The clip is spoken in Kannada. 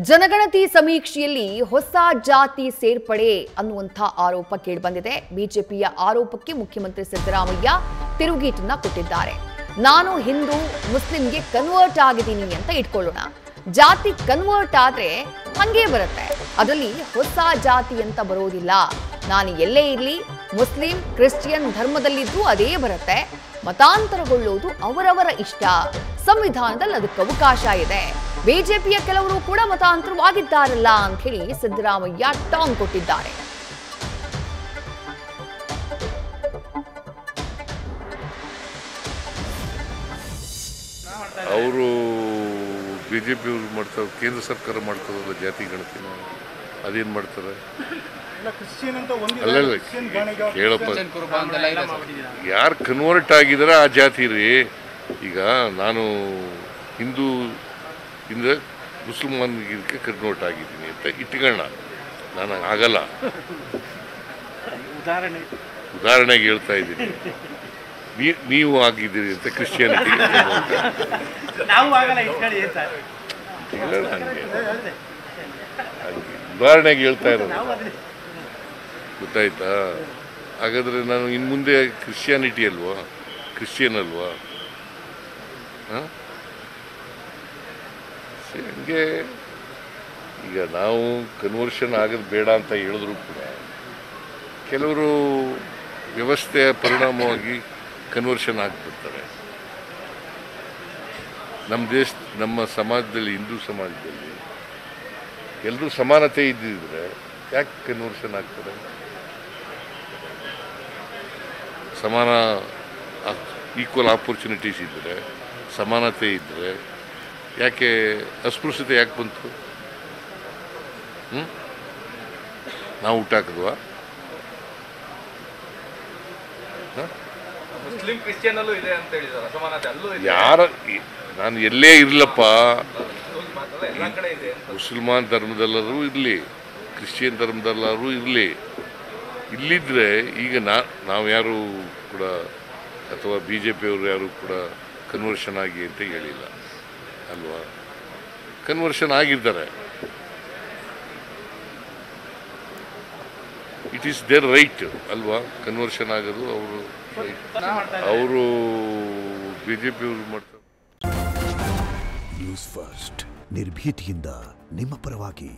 ಜನಗಣತಿ ಸಮೀಕ್ಷೆಯಲ್ಲಿ ಹೊಸ ಜಾತಿ ಸೇರ್ಪಡೆ ಅನ್ನುವಂಥ ಆರೋಪ ಕೇಳಿಬಂದಿದೆ. ಬಿಜೆಪಿಯ ಆರೋಪಕ್ಕೆ ಮುಖ್ಯಮಂತ್ರಿ ಸಿದ್ದರಾಮಯ್ಯ ತಿರುಗೇಟನ್ನ ಕೊಟ್ಟಿದ್ದಾರೆ. ನಾನು ಹಿಂದೂ ಮುಸ್ಲಿಂಗೆ ಕನ್ವರ್ಟ್ ಆಗಿದ್ದೀನಿ ಅಂತ ಇಟ್ಕೊಳ್ಳೋಣ. ಜಾತಿ ಕನ್ವರ್ಟ್ ಆದ್ರೆ ಹಂಗೆ ಬರುತ್ತೆ, ಅದರಲ್ಲಿ ಹೊಸ ಜಾತಿ ಅಂತ ಬರೋದಿಲ್ಲ. ನಾನು ಎಲ್ಲೇ ಇರಲಿ ಮುಸ್ಲಿಂ ಕ್ರಿಶ್ಚಿಯನ್ ಧರ್ಮದಲ್ಲಿದ್ದು ಅದೇ ಬರುತ್ತೆ. ಮತಾಂತರಗೊಳ್ಳೋದು ಅವರವರ ಇಷ್ಟ, ಸಂವಿಧಾನದಲ್ಲಿ ಅದಕ್ಕೆ ಅವಕಾಶ ಇದೆ. ಬಿಜೆಪಿಯ ಕೆಲವರು ಕೂಡ ಮತಾಂತರವಾಗಿದ್ದಾರಲ್ಲ ಅಂತ ಹೇಳಿ ಸಿದ್ದರಾಮಯ್ಯ ಟಾಂಗ್ ಕೊಟ್ಟಿದ್ದಾರೆ. ಅವರು ಬಿಜೆಪಿ ಮಾಡ್ತಾರೆ, ಕೇಂದ್ರ ಸರ್ಕಾರ ಮಾಡ್ತಾರಲ್ಲ ಜಾತಿ ಗಣತಿನ, ಅದೇನು ಮಾಡ್ತಾರೆ? ಅಲ್ಲ ಕೇಳಪ್ಪ, ಯಾರು ಕನ್ವರ್ಟ್ ಆಗಿದಾರೆ ಆ ಜಾತಿ ರೀ. ಈಗ ನಾನು ಹಿಂದೂ ಇಂದ ಮುಸಲ್ಮಾನ್ಗೆ ಕನ್ವರ್ಟ್ ಆಗಿದ್ದೀನಿ ಅಂತ ಇಟ್ಕೊಳ್ಳೋಣ, ನಾನು ಆಗಲ್ಲ. ಉದಾಹರಣೆಗೆ ಹೇಳ್ತಾ ಇದ್ದೀನಿ. ನೀವು ಆಗಿದ್ದೀರಿ ಅಂತ ಕ್ರಿಶ್ಚಿಯಾನಿಟಿ ಉದಾಹರಣೆಗೆ ಹೇಳ್ತಾ ಇರೋದು, ಗೊತ್ತಾಯ್ತಾ? ಹಾಗಾದ್ರೆ ನಾನು ಇನ್ನು ಮುಂದೆ ಕ್ರಿಶ್ಚಿಯಾನಿಟಿ ಅಲ್ವಾ, ಕ್ರಿಶ್ಚಿಯನ್ ಅಲ್ವಾ? ಹಂಗೆ ಈಗ ನಾವು ಕನ್ವರ್ಷನ್ ಆಗೋದು ಬೇಡ ಅಂತ ಹೇಳಿದ್ರು ಕೂಡ ಕೆಲವರು ವ್ಯವಸ್ಥೆಯ ಪರಿಣಾಮವಾಗಿ ಕನ್ವರ್ಷನ್ ಆಗಿಬಿಡ್ತಾರೆ. ನಮ್ಮ ಸಮಾಜದಲ್ಲಿ, ಹಿಂದೂ ಸಮಾಜದಲ್ಲಿ ಎಲ್ಲರೂ ಸಮಾನತೆ ಇದ್ದಿದ್ರೆ ಯಾಕೆ ಕನ್ವರ್ಷನ್ ಆಗ್ತದೆ? ಸಮಾನ ಈಕ್ವಲ್ ಆಪರ್ಚುನಿಟೀಸ್ ಇದ್ದರೆ, ಸಮಾನತೆ ಇದ್ದರೆ ಯಾಕೆ ಅಸ್ಪೃಶ್ಯತೆ ಯಾಕೆ ಬಂತು? ನಾವು ಹುಟ್ಟಾಕಿದ್ವಾ? ಯಾರ ನಾನು ಎಲ್ಲೇ ಇರಲಪ್ಪ, ಮುಸಲ್ಮಾನ್ ಧರ್ಮದಲ್ಲರೂ ಇರಲಿ, ಕ್ರಿಶ್ಚಿಯನ್ ಧರ್ಮದಲ್ಲರೂ ಇರಲಿ, ಇಲ್ಲಿದ್ದರೆ ಈಗ ನಾವು ಯಾರು ಕೂಡ ಅಥವಾ ಬಿಜೆಪಿಯವರು ಯಾರು ಕೂಡ ಕನ್ವರ್ಷನ್ ಆಗಿ ಅಂತ ಹೇಳಿಲ್ಲ ಅಲ್ವಾ? ಕನ್ವರ್ಷನ್ ಆಗಿದ್ದಾರೆ. ಇಟ್ ಈಸ್ ದೇರ್ ರೈಟ್ ಅಲ್ವಾ? ಕನ್ವರ್ಷನ್ ಆಗೋದು ಅವರು ಬಿಜೆಪಿಯವರು ಮಾಡ್ತಾರೆ. ನ್ಯೂಸ್ ಫಸ್ಟ್, ನಿರ್ಭೀತಿಯಿಂದ ನಿಮ್ಮ ಪರವಾಗಿ.